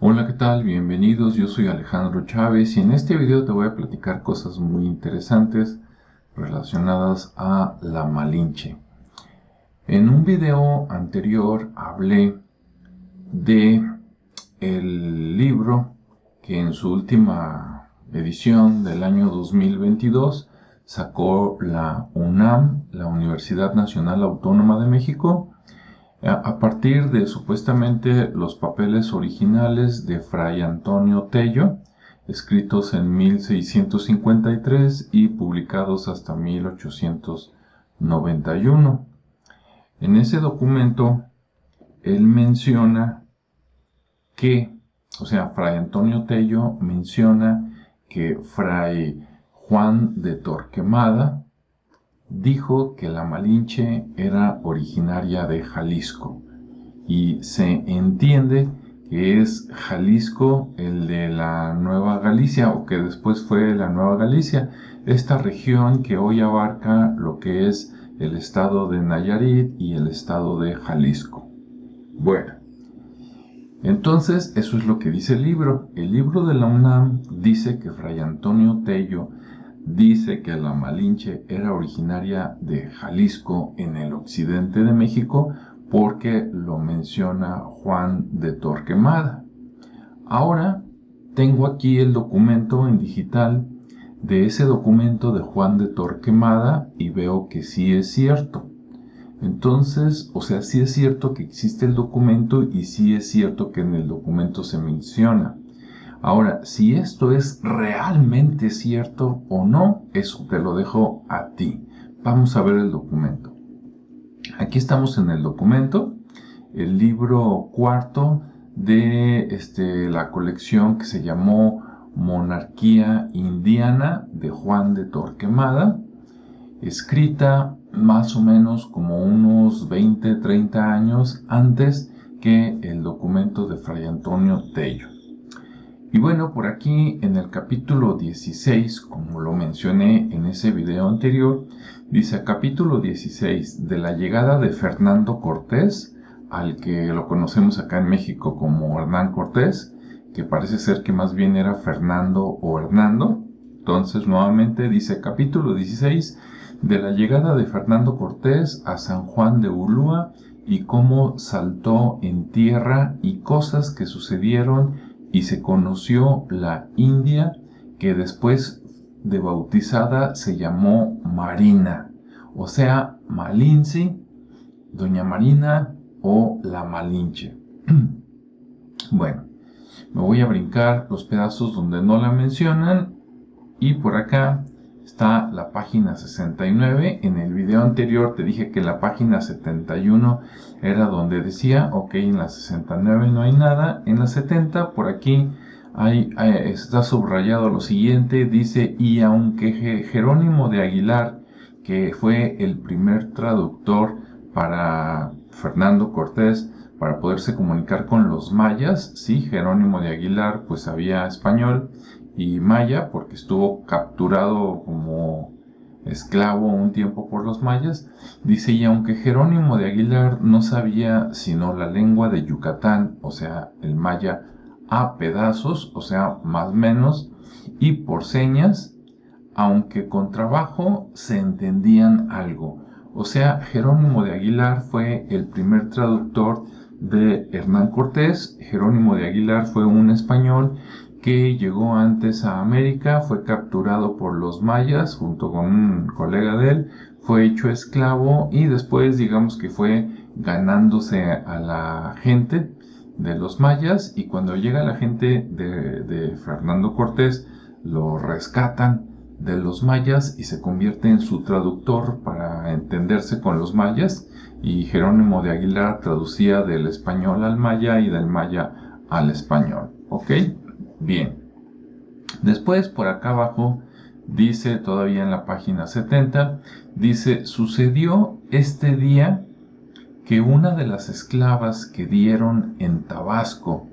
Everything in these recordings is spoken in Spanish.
Hola, ¿qué tal? Bienvenidos, yo soy Alejandro Chávez y en este video te voy a platicar cosas muy interesantes relacionadas a la Malinche. En un video anterior hablé de el libro que en su última edición del año 2022 sacó la UNAM, la Universidad Nacional Autónoma de México, a partir de supuestamente los papeles originales de Fray Antonio Tello, escritos en 1653 y publicados hasta 1891. En ese documento, él menciona que, Fray Antonio Tello menciona que Fray Juan de Torquemada dijo que la Malinche era originaria de Jalisco y se entiende que es Jalisco el de la Nueva Galicia, o que después fue la Nueva Galicia, esta región que hoy abarca lo que es el estado de Nayarit y el estado de Jalisco. Bueno, entonces eso es lo que dice el libro. El libro de la UNAM dice que Fray Antonio Tello dice que la Malinche era originaria de Jalisco en el occidente de México porque lo menciona Juan de Torquemada. Ahora tengo aquí el documento en digital de ese documento de Juan de Torquemada y veo que sí es cierto. Entonces, sí es cierto que existe el documento y sí es cierto que en el documento se menciona. Ahora, si esto es realmente cierto o no, eso te lo dejo a ti. Vamos a ver el documento. Aquí estamos en el documento, el libro cuarto de la colección que se llamó Monarquía Indiana de Juan de Torquemada, escrita más o menos como unos 20-30 años antes que el documento de Fray Antonio Tello. Y bueno, por aquí en el capítulo 16, como lo mencioné en ese video anterior, dice capítulo 16 de la llegada de Fernando Cortés, al que lo conocemos acá en México como Hernán Cortés, que parece ser que más bien era Fernando o Hernando. Entonces nuevamente dice capítulo 16 de la llegada de Fernando Cortés a San Juan de Ulúa y cómo saltó en tierra y cosas que sucedieron y se conoció la India, que después de bautizada se llamó Marina, o sea, Malinci, Doña Marina o la Malinche. Bueno, me voy a brincar los pedazos donde no la mencionan y por acá está la página 69. En el video anterior te dije que la página 71 era donde decía, ok, en la 69 no hay nada. En la 70, por aquí, está subrayado lo siguiente, dice, y aunque Jerónimo de Aguilar, que fue el primer traductor para Fernando Cortés, para poderse comunicar con los mayas, sí, Jerónimo de Aguilar pues sabía español y maya porque estuvo capturado como esclavo un tiempo por los mayas. Dice, y aunque Jerónimo de Aguilar no sabía sino la lengua de Yucatán, o sea, el maya a pedazos, o sea, más o menos, y por señas, aunque con trabajo se entendían algo. O sea, Jerónimo de Aguilar fue el primer traductor de Hernán Cortés. Jerónimo de Aguilar fue un español que llegó antes a América, fue capturado por los mayas junto con un colega de él, fue hecho esclavo y después digamos que fue ganándose a la gente de los mayas, y cuando llega la gente de Fernando Cortés lo rescatan de los mayas y se convierte en su traductor para entenderse con los mayas, y Jerónimo de Aguilar traducía del español al maya y del maya al español. ¿Ok? Bien. Después, por acá abajo, dice, todavía en la página 70, dice, sucedió este día que una de las esclavas que dieron en Tabasco,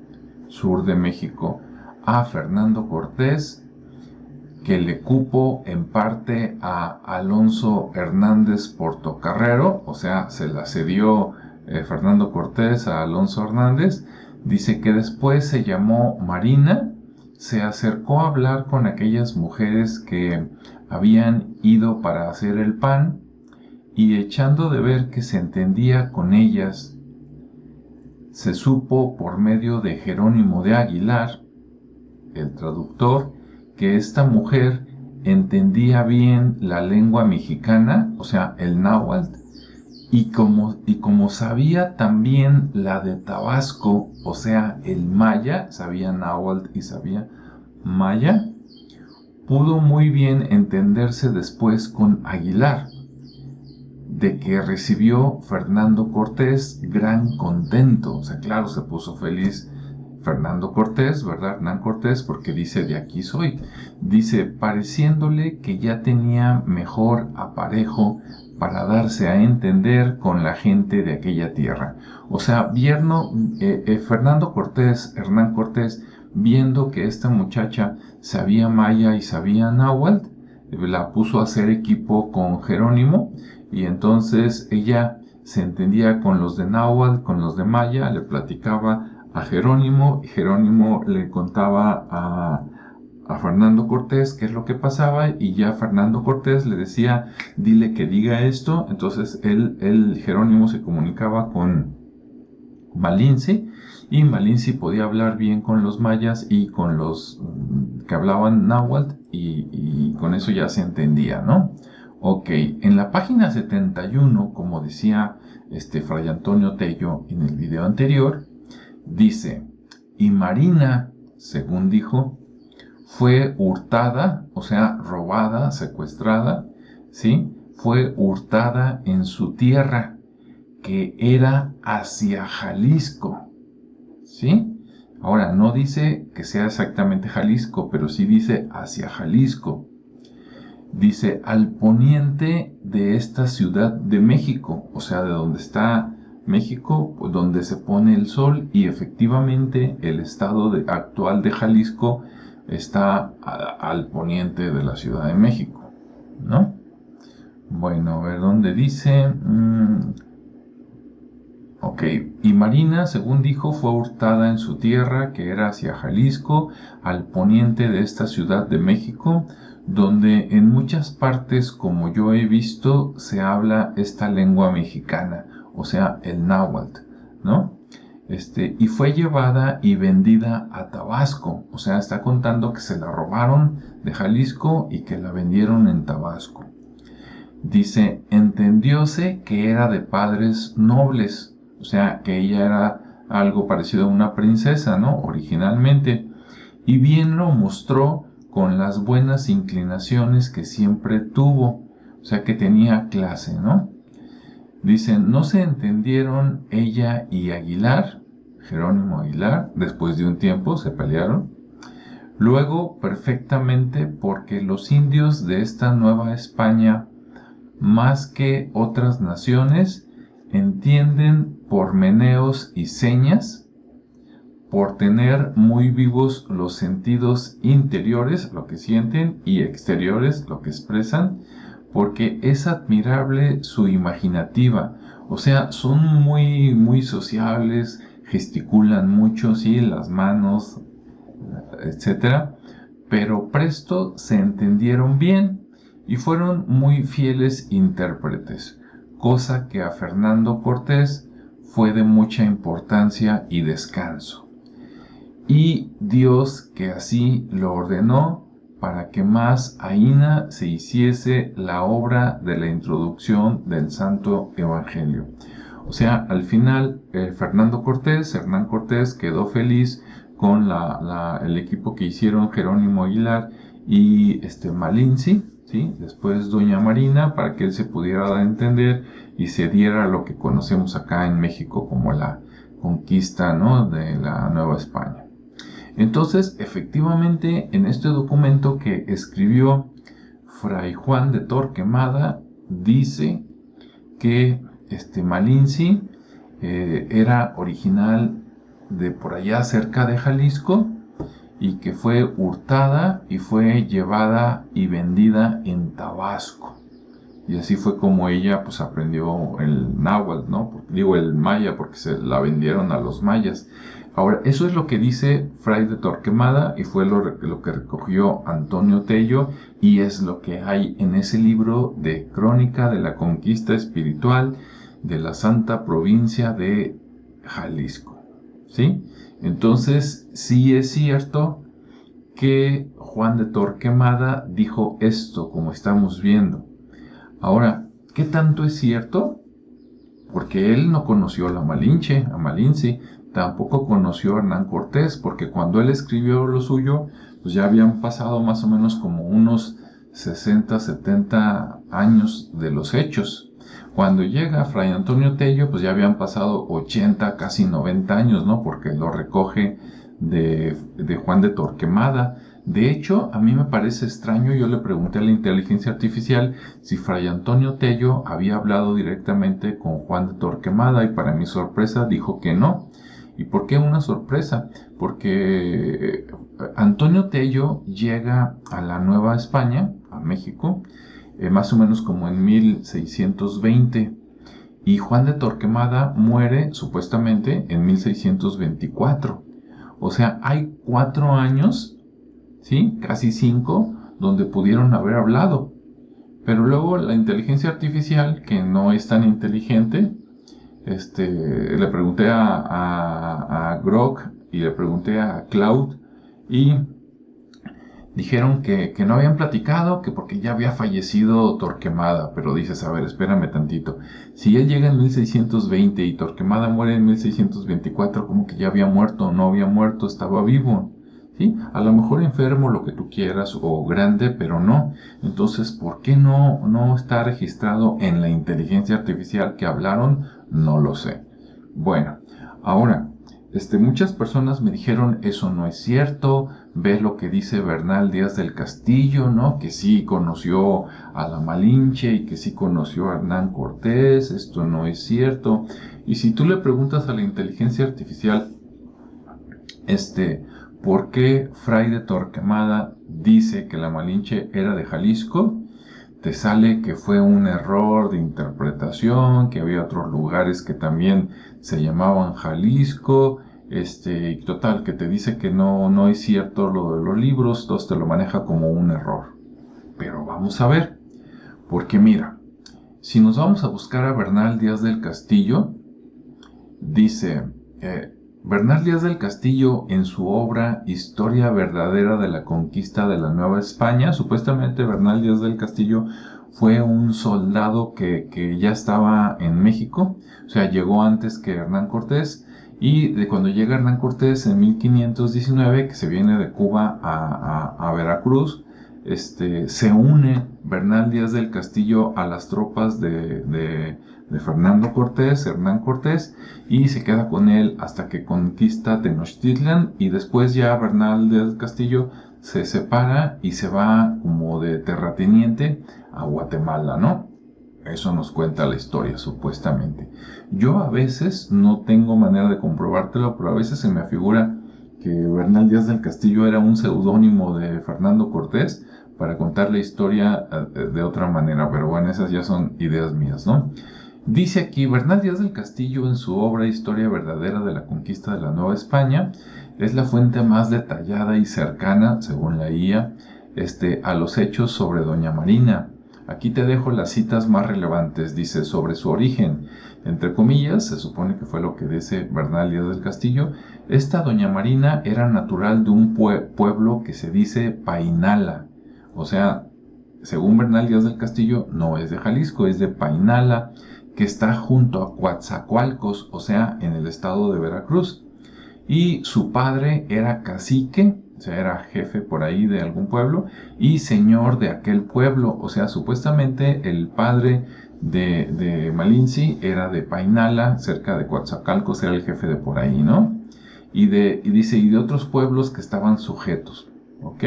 sur de México, a Fernando Cortés, que le cupo en parte a Alonso Hernández Portocarrero, o sea, se la cedió Fernando Cortés a Alonso Hernández, Dice que después se llamó Marina, se acercó a hablar con aquellas mujeres que habían ido para hacer el pan, y echando de ver que se entendía con ellas, se supo por medio de Jerónimo de Aguilar, el traductor, que esta mujer entendía bien la lengua mexicana, o sea, el náhuatl, y como sabía también la de Tabasco, o sea, el maya, sabía náhuatl y sabía maya, pudo muy bien entenderse después con Aguilar, de que recibió Fernando Cortés gran contento. O sea, claro, se puso feliz Fernando Cortés, ¿verdad? Hernán Cortés, porque dice, de aquí soy. Dice, pareciéndole que ya tenía mejor aparejo para darse a entender con la gente de aquella tierra. O sea, Fernando Cortés, Hernán Cortés, viendo que esta muchacha sabía maya y sabía náhuatl, la puso a hacer equipo con Jerónimo, y entonces ella se entendía con los de náhuatl, con los de maya, le platicaba a Jerónimo, y Jerónimo le contaba a Fernando Cortés qué es lo que pasaba, y ya Fernando Cortés le decía, dile que diga esto. Entonces Jerónimo se comunicaba con Malinche, y Malinche podía hablar bien con los mayas y con los que hablaban náhuatl, y con eso ya se entendía, ¿no? Ok, en la página 71, como decía Fray Antonio Tello en el video anterior, dice, y Marina, según dijo, fue hurtada, o sea, robada, secuestrada, ¿sí? Fue hurtada en su tierra, que era hacia Jalisco, ¿sí? Ahora, no dice que sea exactamente Jalisco, pero sí dice hacia Jalisco. Dice, al poniente de esta Ciudad de México, o sea, de donde está México, donde se pone el sol, y efectivamente el estado actual de Jalisco está al poniente de la Ciudad de México, ¿no? Bueno, a ver dónde dice. Ok, y Marina, según dijo, fue hurtada en su tierra, que era hacia Jalisco, al poniente de esta Ciudad de México, donde en muchas partes, como yo he visto, se habla esta lengua mexicana, o sea, el náhuatl, ¿no? Y fue llevada y vendida a Tabasco, o sea, está contando que se la robaron de Jalisco y que la vendieron en Tabasco. Dice, entendióse que era de padres nobles, o sea, que ella era algo parecido a una princesa, ¿no? Originalmente, y bien lo mostró con las buenas inclinaciones que siempre tuvo, o sea, que tenía clase, ¿no? Dicen, no se entendieron ella y Aguilar, Jerónimo Aguilar, después de un tiempo se pelearon. Luego, perfectamente, porque los indios de esta Nueva España, más que otras naciones, entienden por meneos y señas, por tener muy vivos los sentidos interiores, lo que sienten, y exteriores, lo que expresan, porque es admirable su imaginativa. O sea, son muy sociables, gesticulan mucho, sí, las manos, etcétera, pero presto se entendieron bien y fueron muy fieles intérpretes, cosa que a Fernando Cortés fue de mucha importancia y descanso. Y Dios que así lo ordenó para que más ahina se hiciese la obra de la introducción del Santo Evangelio. O sea, al final Hernán Cortés quedó feliz con el equipo que hicieron Jerónimo Aguilar y Malinche, ¿sí? Después doña Marina, para que él se pudiera dar a entender y se diera lo que conocemos acá en México como la conquista, ¿no?, de la Nueva España. Entonces, efectivamente, en este documento que escribió Fray Juan de Torquemada, dice que Malinche era original de por allá cerca de Jalisco y que fue hurtada y fue llevada y vendida en Tabasco. Y así fue como ella pues aprendió el náhuatl, ¿no? Digo el maya porque se la vendieron a los mayas. Ahora, eso es lo que dice Fray de Torquemada y fue lo que recogió Antonio Tello y es lo que hay en ese libro de Crónica de la Conquista Espiritual de la Santa Provincia de Jalisco, ¿sí? Entonces, sí es cierto que Juan de Torquemada dijo esto, como estamos viendo. Ahora, ¿qué tanto es cierto? Porque él no conoció a la Malinche, a Malinche, tampoco conoció a Hernán Cortés, porque cuando él escribió lo suyo, pues ya habían pasado más o menos como unos 60, 70 años de los hechos. Cuando llega Fray Antonio Tello, pues ya habían pasado 80, casi 90 años, ¿no? Porque lo recoge de Juan de Torquemada. De hecho, a mí me parece extraño, yo le pregunté a la inteligencia artificial si Fray Antonio Tello había hablado directamente con Juan de Torquemada y para mi sorpresa dijo que no. ¿Y por qué una sorpresa? Porque Antonio Tello llega a la Nueva España, a México, más o menos como en 1620 y Juan de Torquemada muere supuestamente en 1624. O sea, hay 4 años, ¿sí? Casi 5, donde pudieron haber hablado. Pero luego la inteligencia artificial, que no es tan inteligente, le pregunté a Grok y le pregunté a Cloud y dijeron que no habían platicado, que porque ya había fallecido Torquemada, pero dices, a ver, espérame tantito. Si él llega en 1620 y Torquemada muere en 1624, como que ya había muerto, no había muerto, estaba vivo. ¿Sí? A lo mejor enfermo, lo que tú quieras, o grande, pero no. Entonces, ¿por qué no está registrado en la inteligencia artificial que hablaron? No lo sé. Bueno, ahora, muchas personas me dijeron, eso no es cierto, ve lo que dice Bernal Díaz del Castillo, ¿no? Que sí conoció a la Malinche y que sí conoció a Hernán Cortés, esto no es cierto. Y si tú le preguntas a la inteligencia artificial, ¿por qué Fray de Torquemada dice que la Malinche era de Jalisco? Te sale que fue un error de interpretación, que había otros lugares que también se llamaban Jalisco, y total, que te dice que no es cierto lo de los libros, entonces te lo maneja como un error. Pero vamos a ver, porque mira, si nos vamos a buscar a Bernal Díaz del Castillo, dice, Bernal Díaz del Castillo en su obra Historia verdadera de la conquista de la Nueva España, supuestamente Bernal Díaz del Castillo fue un soldado que ya estaba en México, o sea, llegó antes que Hernán Cortés, y de cuando llega Hernán Cortés en 1519, que se viene de Cuba a Veracruz, se une Bernal Díaz del Castillo a las tropas de Fernando Cortés, Hernán Cortés, y se queda con él hasta que conquista Tenochtitlan y después ya Bernal del Castillo se separa y se va como de terrateniente a Guatemala, ¿no? Eso nos cuenta la historia, supuestamente. Yo a veces no tengo manera de comprobártelo, pero a veces se me afigura que Bernal Díaz del Castillo era un seudónimo de Fernando Cortés para contar la historia de otra manera, pero bueno, esas ya son ideas mías, ¿no? Dice aquí, Bernal Díaz del Castillo en su obra Historia verdadera de la conquista de la Nueva España es la fuente más detallada y cercana, según la IA, a los hechos sobre Doña Marina. Aquí te dejo las citas más relevantes. Dice, sobre su origen, entre comillas, se supone que fue lo que dice Bernal Díaz del Castillo, esta Doña Marina era natural de un pueblo que se dice Painala. O sea, según Bernal Díaz del Castillo, no es de Jalisco, es de Painala, que está junto a Coatzacoalcos, o sea, en el estado de Veracruz. Y su padre era cacique, o sea, era jefe por ahí de algún pueblo, y señor de aquel pueblo, o sea, supuestamente el padre de Malinche era de Painala, cerca de Coatzacoalcos, era el jefe de por ahí, ¿no? Y dice, y de otros pueblos que estaban sujetos, ¿ok?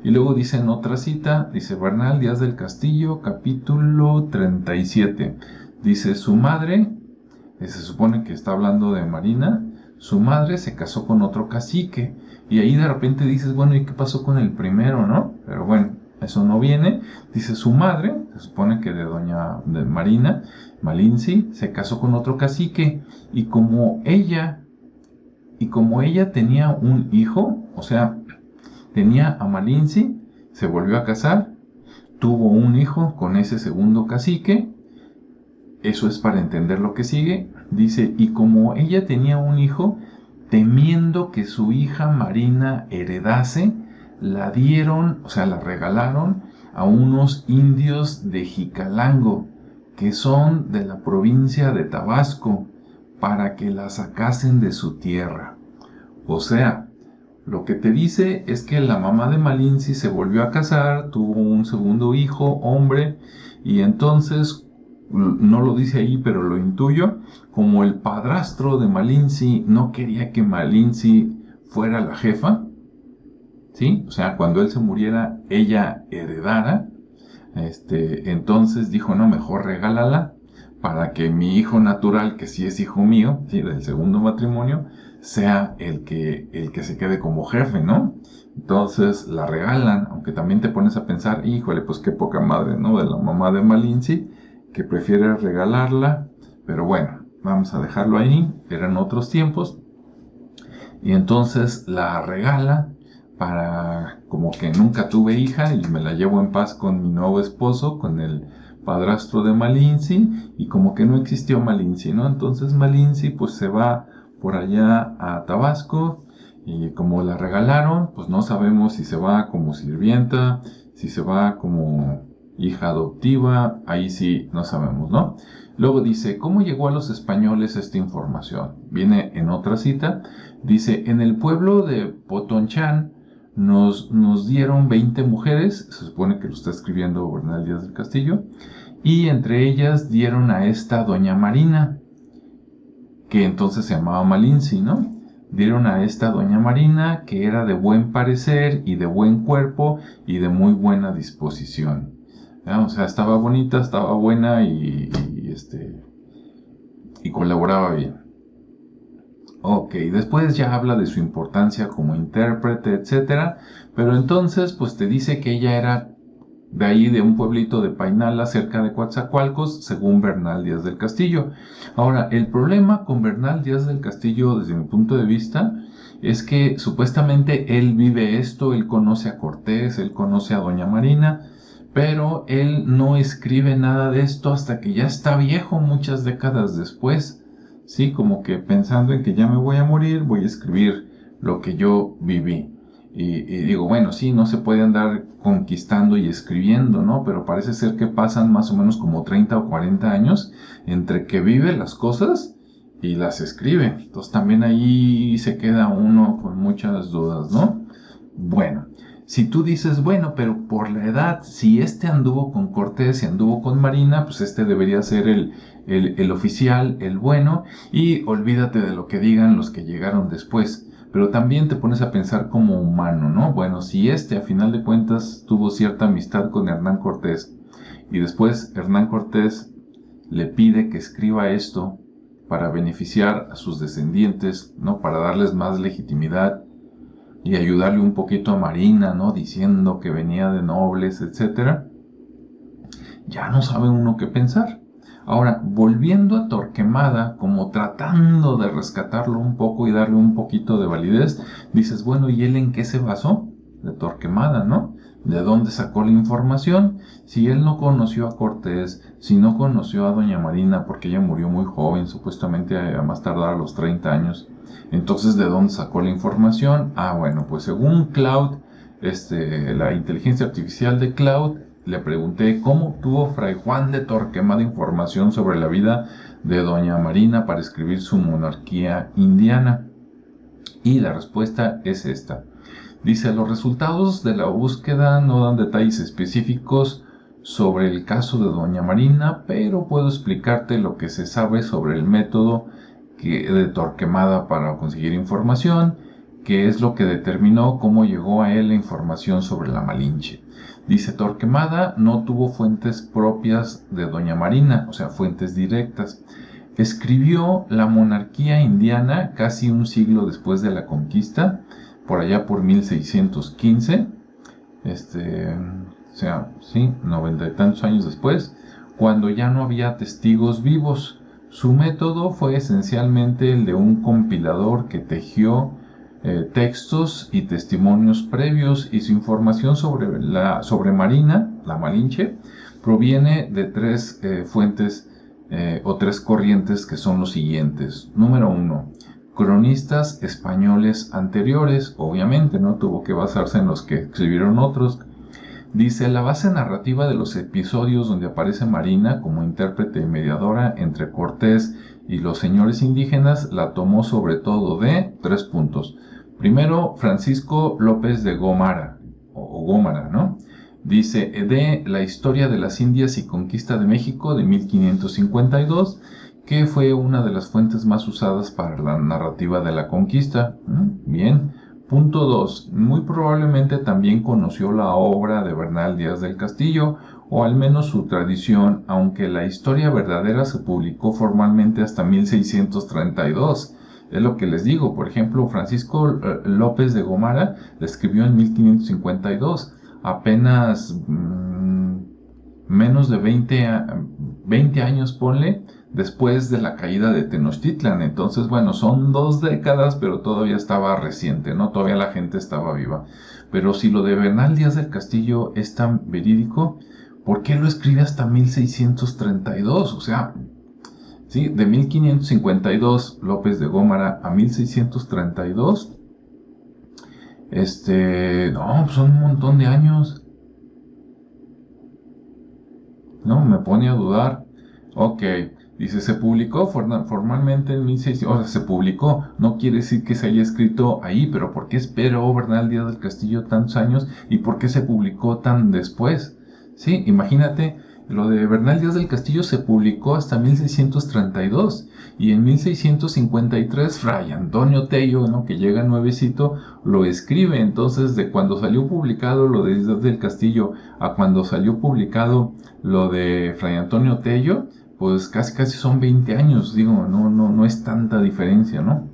Y luego dice en otra cita, dice Bernal Díaz del Castillo, capítulo 37, dice, su madre, se supone que está hablando de Marina, su madre se casó con otro cacique. Y ahí de repente dices, bueno, ¿y qué pasó con el primero, no? Pero bueno, eso no viene. Dice su madre, se supone que de doña Marina, Malinzi, se casó con otro cacique, y como ella tenía un hijo, o sea, tenía a Malinzi, se volvió a casar, tuvo un hijo con ese segundo cacique. Eso es para entender lo que sigue. Dice, y como ella tenía un hijo, temiendo que su hija Marina heredase, la dieron, o sea, la regalaron a unos indios de Jicalango, que son de la provincia de Tabasco, para que la sacasen de su tierra. O sea, lo que te dice es que la mamá de Malinzi se volvió a casar, tuvo un segundo hijo, hombre, y entonces, no lo dice ahí, pero lo intuyo, como el padrastro de Malinzi no quería que Malinzi fuera la jefa, ¿sí? O sea, cuando él se muriera, ella heredara, entonces dijo, no, mejor regálala para que mi hijo natural, que sí es hijo mío, ¿sí? Del segundo matrimonio, sea el que se quede como jefe, ¿no? Entonces la regalan, aunque también te pones a pensar, híjole, pues qué poca madre, ¿no? De la mamá de Malinzi, que prefiere regalarla, pero bueno, vamos a dejarlo ahí, eran otros tiempos, y entonces la regala para como que nunca tuve hija y me la llevo en paz con mi nuevo esposo, con el padrastro de Malinzi, y como que no existió Malinzi, ¿no? Entonces Malinzi pues se va por allá a Tabasco, y como la regalaron, pues no sabemos si se va como sirvienta, si se va como hija adoptiva, ahí sí no sabemos, ¿no? Luego dice, ¿cómo llegó a los españoles esta información? Viene en otra cita, dice, en el pueblo de Potonchán nos dieron 20 mujeres, se supone que lo está escribiendo Bernal Díaz del Castillo, y entre ellas dieron a esta doña Marina, que entonces se llamaba Malinzi, ¿no? Dieron a esta doña Marina, que era de buen parecer y de buen cuerpo y de muy buena disposición. ¿Ya? O sea, estaba bonita, estaba buena y colaboraba bien. Ok, después ya habla de su importancia como intérprete, etc. Pero entonces, pues te dice que ella era de ahí, de un pueblito de Painala, cerca de Coatzacoalcos, según Bernal Díaz del Castillo. Ahora, el problema con Bernal Díaz del Castillo, desde mi punto de vista, es que supuestamente él vive esto, él conoce a Cortés, él conoce a Doña Marina, pero él no escribe nada de esto hasta que ya está viejo, muchas décadas después. Sí, como que pensando en que ya me voy a morir, voy a escribir lo que yo viví. Y digo, bueno, sí, no se puede andar conquistando y escribiendo, ¿no? Pero parece ser que pasan más o menos como 30 o 40 años entre que vive las cosas y las escribe. Entonces también ahí se queda uno con muchas dudas, ¿no? Bueno, si tú dices, bueno, pero por la edad, si este anduvo con Cortés y anduvo con Marina, pues este debería ser el oficial, el bueno, y olvídate de lo que digan los que llegaron después. Pero también te pones a pensar como humano, ¿no? Bueno, si a final de cuentas tuvo cierta amistad con Hernán Cortés, y después Hernán Cortés le pide que escriba esto para beneficiar a sus descendientes, ¿no? Para darles más legitimidad y ayudarle un poquito a Marina, ¿no? Diciendo que venía de nobles, etc. Ya no sabe uno qué pensar. Ahora, volviendo a Torquemada, como tratando de rescatarlo un poco y darle un poquito de validez, dices, bueno, ¿y él en qué se basó? De Torquemada, ¿no? ¿De dónde sacó la información? Si él no conoció a Cortés, si no conoció a Doña Marina, porque ella murió muy joven, supuestamente a más tardar a los 30 años, entonces, ¿de dónde sacó la información? Ah, bueno, pues según Cloud, la inteligencia artificial de Cloud, le pregunté cómo obtuvo Fray Juan de Torquemada información sobre la vida de Doña Marina para escribir su monarquía indiana. Y la respuesta es esta. Dice, los resultados de la búsqueda no dan detalles específicos sobre el caso de Doña Marina, pero puedo explicarte lo que se sabe sobre el método de Torquemada para conseguir información, que es lo que determinó cómo llegó a él la información sobre la Malinche. Dice, Torquemada no tuvo fuentes propias de Doña Marina, o sea, fuentes directas. Escribió La monarquía indiana casi un siglo después de la conquista, por allá por 1615. sea, sí, 90 y tantos años después, cuando ya no había testigos vivos. Su método fue esencialmente el de un compilador que tejió textos y testimonios previos, y su información sobre Marina, la Malinche, proviene de tres fuentes o tres corrientes que son los siguientes. Número 1. Cronistas españoles anteriores, obviamente, ¿no? Tuvo que basarse en los que escribieron otros. Dice, la base narrativa de los episodios donde aparece Marina como intérprete y mediadora entre Cortés y los señores indígenas la tomó sobre todo de 3 puntos. Primero, Francisco López de Gómara, o Gómara, ¿no? Dice, de la historia de las Indias y conquista de México de 1552, que fue una de las fuentes más usadas para la narrativa de la conquista. Bien. Punto 2. Muy probablemente también conoció la obra de Bernal Díaz del Castillo, o al menos su tradición, aunque la historia verdadera se publicó formalmente hasta 1632. Es lo que les digo. Por ejemplo, Francisco López de Gómara la escribió en 1552. Apenas menos de 20 años, ponle, después de la caída de Tenochtitlan. Entonces, bueno, son 2 décadas, pero todavía estaba reciente, ¿no? Todavía la gente estaba viva. Pero si lo de Bernal Díaz del Castillo es tan verídico, ¿por qué lo escribe hasta 1632? O sea, sí, de 1552 López de Gómara a 1632, no, son un montón de años. No, me pone a dudar. Ok. Dice, se publicó formalmente en 1600, o sea, se publicó, no quiere decir que se haya escrito ahí, pero ¿por qué esperó Bernal Díaz del Castillo tantos años y por qué se publicó tan después? Sí, imagínate, lo de Bernal Díaz del Castillo se publicó hasta 1632 y en 1653 Fray Antonio Tello, ¿no?, que llega nuevecito, lo escribe. Entonces, de cuando salió publicado lo de Díaz del Castillo a cuando salió publicado lo de Fray Antonio Tello, pues casi son 20 años, digo, no es tanta diferencia, ¿no?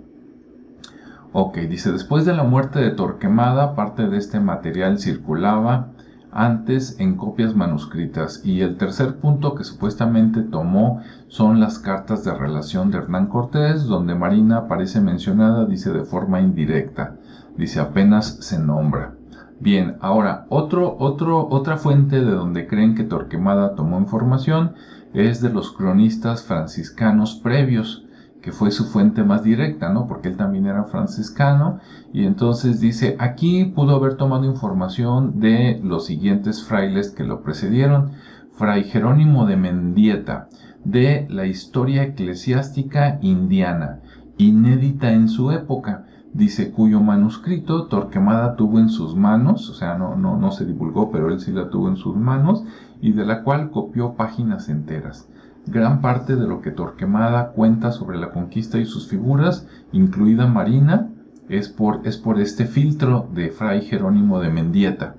Ok, dice, después de la muerte de Torquemada, parte de este material circulaba antes en copias manuscritas, y el tercer punto que supuestamente tomó son las cartas de relación de Hernán Cortés, donde Marina aparece mencionada, dice, de forma indirecta, dice, apenas se nombra. Bien, ahora, otra fuente de donde creen que Torquemada tomó información es de los cronistas franciscanos previos, que fue su fuente más directa, ¿no? Porque él también era franciscano, y entonces dice, aquí pudo haber tomado información de los siguientes frailes que lo precedieron. Fray Jerónimo de Mendieta, de la historia eclesiástica indiana, inédita en su época, dice, cuyo manuscrito Torquemada tuvo en sus manos, o sea, no se divulgó, pero él sí la tuvo en sus manos, y de la cual copió páginas enteras. Gran parte de lo que Torquemada cuenta sobre la conquista y sus figuras, incluida Marina, es por este filtro de Fray Jerónimo de Mendieta.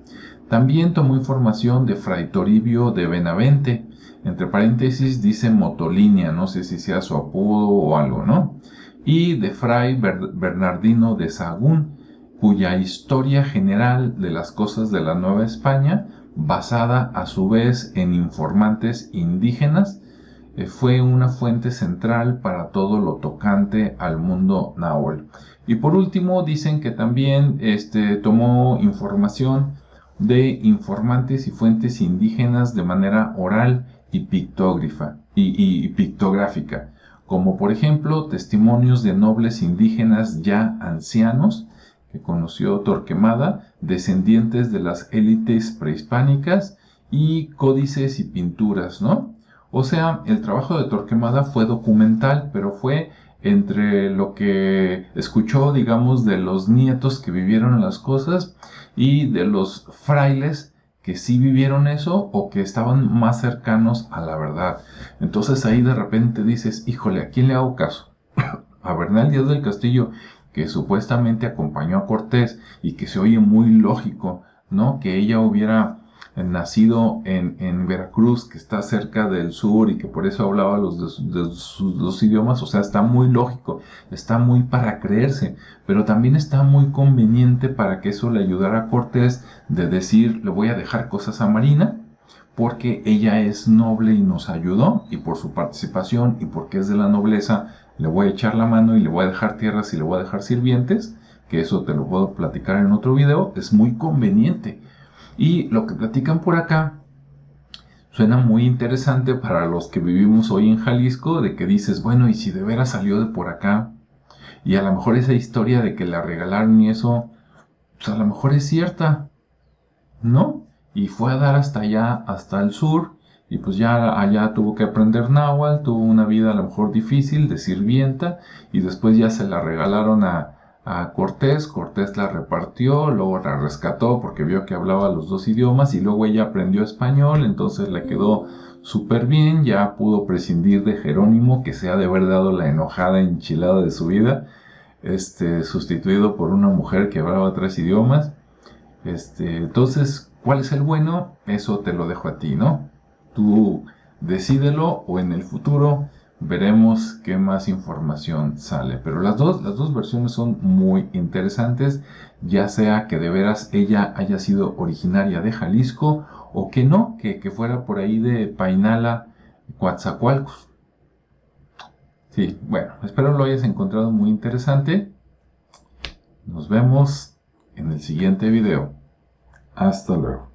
También tomó información de Fray Toribio de Benavente, entre paréntesis dice Motolinia, no sé si sea su apodo o algo, ¿no? Y de Fray Bernardino de Sahagún, cuya historia general de las cosas de la Nueva España, basada a su vez en informantes indígenas, fue una fuente central para todo lo tocante al mundo náhuatl. Y por último dicen que también tomó información de informantes y fuentes indígenas de manera oral y pictográfica, como por ejemplo testimonios de nobles indígenas ya ancianos que conoció Torquemada, descendientes de las élites prehispánicas, y códices y pinturas, ¿no? O sea, el trabajo de Torquemada fue documental, pero fue entre lo que escuchó, digamos, de los nietos que vivieron las cosas y de los frailes que sí vivieron eso o que estaban más cercanos a la verdad. Entonces ahí de repente dices, híjole, ¿a quién le hago caso? ¿A Bernal Díaz del Castillo, que supuestamente acompañó a Cortés y que se oye muy lógico, ¿no?, que ella hubiera nacido en Veracruz, que está cerca del sur y que por eso hablaba de sus dos idiomas. O sea, está muy lógico, está muy para creerse, pero también está muy conveniente para que eso le ayudara a Cortés de decir, le voy a dejar cosas a Marina, porque ella es noble y nos ayudó, y por su participación y porque es de la nobleza, le voy a echar la mano y le voy a dejar tierras y le voy a dejar sirvientes, que eso te lo puedo platicar en otro video. Es muy conveniente. Y lo que platican por acá suena muy interesante para los que vivimos hoy en Jalisco, de que dices, bueno, y si de veras salió de por acá, y a lo mejor esa historia de que la regalaron y eso, pues a lo mejor es cierta, ¿no? Y fue a dar hasta allá, hasta el sur, y pues ya allá tuvo que aprender náhuatl, tuvo una vida a lo mejor difícil de sirvienta, y después ya se la regalaron a Cortés. Cortés la repartió, luego la rescató porque vio que hablaba los dos idiomas, y luego ella aprendió español, entonces le quedó súper bien, ya pudo prescindir de Jerónimo, que se ha de haber dado la enojada enchilada de su vida, sustituido por una mujer que hablaba 3 idiomas. Entonces, ¿cuál es el bueno? Eso te lo dejo a ti, ¿no? Tú decídelo, o en el futuro veremos qué más información sale. Pero las dos versiones son muy interesantes, ya sea que de veras ella haya sido originaria de Jalisco o que no, que fuera por ahí de Painala, Coatzacoalcos. Sí, bueno, espero lo hayas encontrado muy interesante. Nos vemos en el siguiente video. Hasta luego.